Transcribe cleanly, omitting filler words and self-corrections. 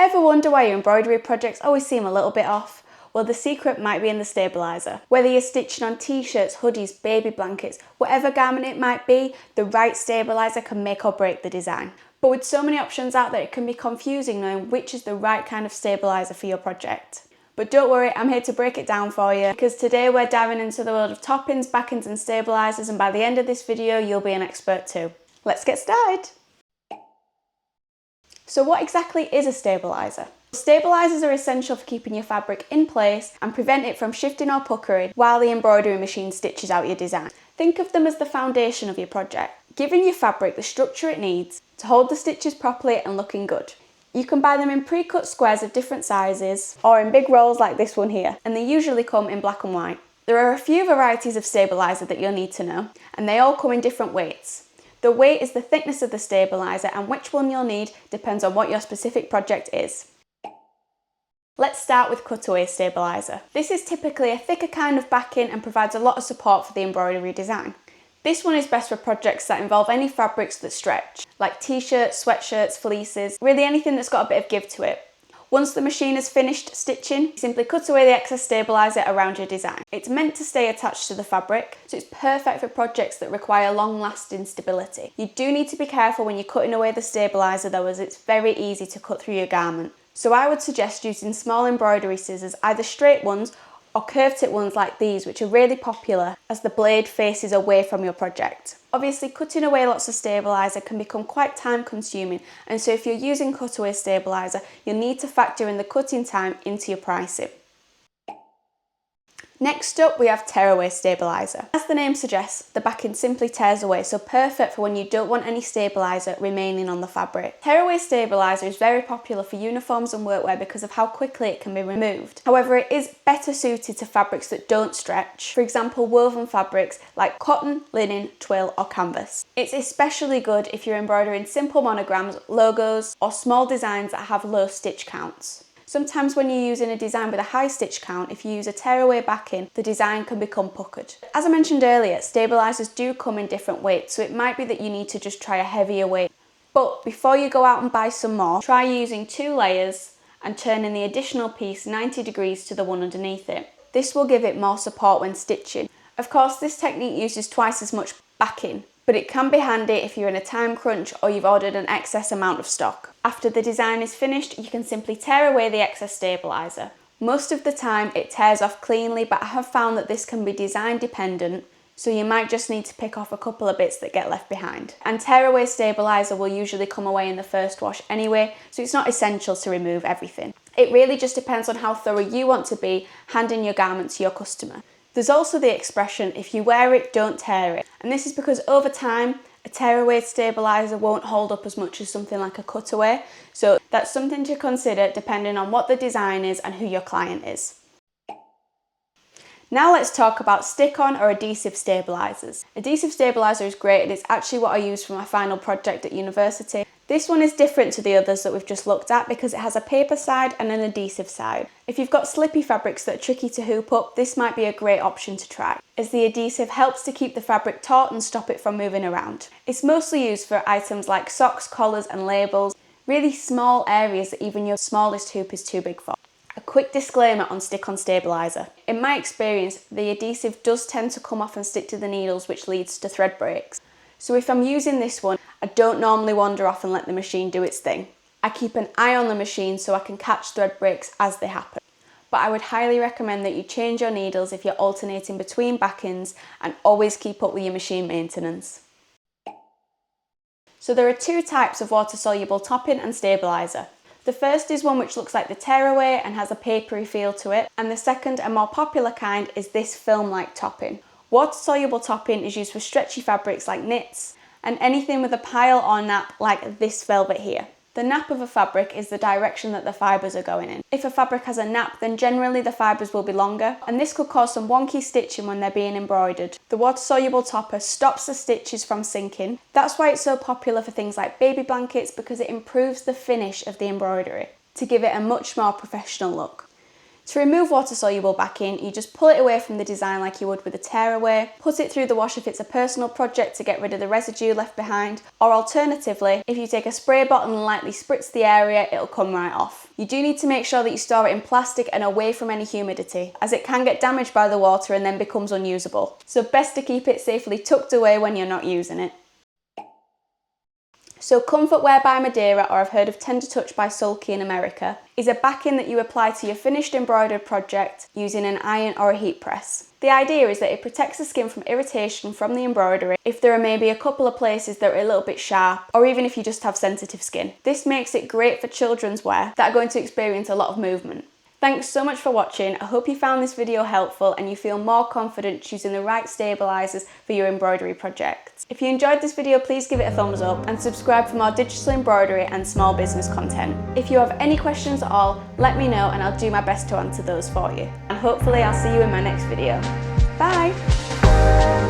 Ever wonder why your embroidery projects always seem a little bit off? Well, the secret might be in the stabiliser. Whether you're stitching on t-shirts, hoodies, baby blankets, whatever garment it might be, the right stabiliser can make or break the design. But with so many options out there, it can be confusing knowing which is the right kind of stabiliser for your project. But don't worry, I'm here to break it down for you, because today we're diving into the world of toppings, backings and stabilisers, and by the end of this video you'll be an expert too. Let's get started! So what exactly is a stabiliser? Stabilisers are essential for keeping your fabric in place and prevent it from shifting or puckering while the embroidery machine stitches out your design. Think of them as the foundation of your project, giving your fabric the structure it needs to hold the stitches properly and looking good. You can buy them in pre-cut squares of different sizes or in big rolls like this one here, and they usually come in black and white. There are a few varieties of stabiliser that you'll need to know, and they all come in different weights. The weight is the thickness of the stabiliser, and which one you'll need depends on what your specific project is. Let's start with cutaway stabiliser. This is typically a thicker kind of backing and provides a lot of support for the embroidery design. This one is best for projects that involve any fabrics that stretch, like t-shirts, sweatshirts, fleeces, really anything that's got a bit of give to it. Once the machine has finished stitching, simply cut away the excess stabiliser around your design. It's meant to stay attached to the fabric, so it's perfect for projects that require long-lasting stability. You do need to be careful when you're cutting away the stabiliser though, as it's very easy to cut through your garment. So I would suggest using small embroidery scissors, either straight ones or curved tip ones like these, which are really popular as the blade faces away from your project. Obviously, cutting away lots of stabiliser can become quite time consuming, and so if you're using cutaway stabiliser, you'll need to factor in the cutting time into your pricing. Next up, we have tearaway stabiliser. As the name suggests, the backing simply tears away, so perfect for when you don't want any stabiliser remaining on the fabric. Tearaway stabiliser is very popular for uniforms and workwear because of how quickly it can be removed. However, it is better suited to fabrics that don't stretch, for example woven fabrics like cotton, linen, twill or canvas. It's especially good if you're embroidering simple monograms, logos or small designs that have low stitch counts. Sometimes when you're using a design with a high stitch count, if you use a tearaway backing, the design can become puckered. As I mentioned earlier, stabilisers do come in different weights, so it might be that you need to just try a heavier weight. But before you go out and buy some more, try using 2 layers and turning the additional piece 90 degrees to the one underneath it. This will give it more support when stitching. Of course, this technique uses twice as much backing, but it can be handy if you're in a time crunch or you've ordered an excess amount of stock. After the design is finished, you can simply tear away the excess stabiliser. Most of the time it tears off cleanly, but I have found that this can be design dependent, so you might just need to pick off a couple of bits that get left behind. And tearaway stabiliser will usually come away in the first wash anyway, so it's not essential to remove everything. It really just depends on how thorough you want to be handing your garment to your customer. There's also the expression, if you wear it, don't tear it. And this is because over time, a tearaway stabiliser won't hold up as much as something like a cutaway. So that's something to consider depending on what the design is and who your client is. Now let's talk about stick-on or adhesive stabilisers. Adhesive stabiliser is great and it's actually what I used for my final project at university. This one is different to the others that we've just looked at because it has a paper side and an adhesive side. If you've got slippy fabrics that are tricky to hoop up, this might be a great option to try, as the adhesive helps to keep the fabric taut and stop it from moving around. It's mostly used for items like socks, collars and labels, really small areas that even your smallest hoop is too big for. A quick disclaimer on stick-on stabiliser. In my experience, the adhesive does tend to come off and stick to the needles, which leads to thread breaks. So if I'm using this one, I don't normally wander off and let the machine do its thing. I keep an eye on the machine so I can catch thread breaks as they happen. But I would highly recommend that you change your needles if you're alternating between backings and always keep up with your machine maintenance. So there are 2 types of water-soluble topping and stabiliser. The first is one which looks like the tearaway and has a papery feel to it, and the second and more popular kind is this film-like topping. Water-soluble topping is used for stretchy fabrics like knits and anything with a pile or nap like this velvet here. The nap of a fabric is the direction that the fibres are going in. If a fabric has a nap, then generally the fibres will be longer, and this could cause some wonky stitching when they're being embroidered. The water-soluble topper stops the stitches from sinking. That's why it's so popular for things like baby blankets, because it improves the finish of the embroidery to give it a much more professional look. To remove water-soluble backing, you just pull it away from the design like you would with a tearaway, put it through the wash if it's a personal project to get rid of the residue left behind, or alternatively, if you take a spray bottle and lightly spritz the area, it'll come right off. You do need to make sure that you store it in plastic and away from any humidity, as it can get damaged by the water and then becomes unusable. So best to keep it safely tucked away when you're not using it. So Comfort Wear by Madeira, or I've heard of Tender Touch by Sulky in America, is a backing that you apply to your finished embroidered project using an iron or a heat press. The idea is that it protects the skin from irritation from the embroidery if there are maybe a couple of places that are a little bit sharp, or even if you just have sensitive skin. This makes it great for children's wear that are going to experience a lot of movement. Thanks so much for watching. I hope you found this video helpful and you feel more confident choosing the right stabilisers for your embroidery projects. If you enjoyed this video, please give it a thumbs up and subscribe for more digital embroidery and small business content. If you have any questions at all, let me know and I'll do my best to answer those for you. And hopefully I'll see you in my next video. Bye!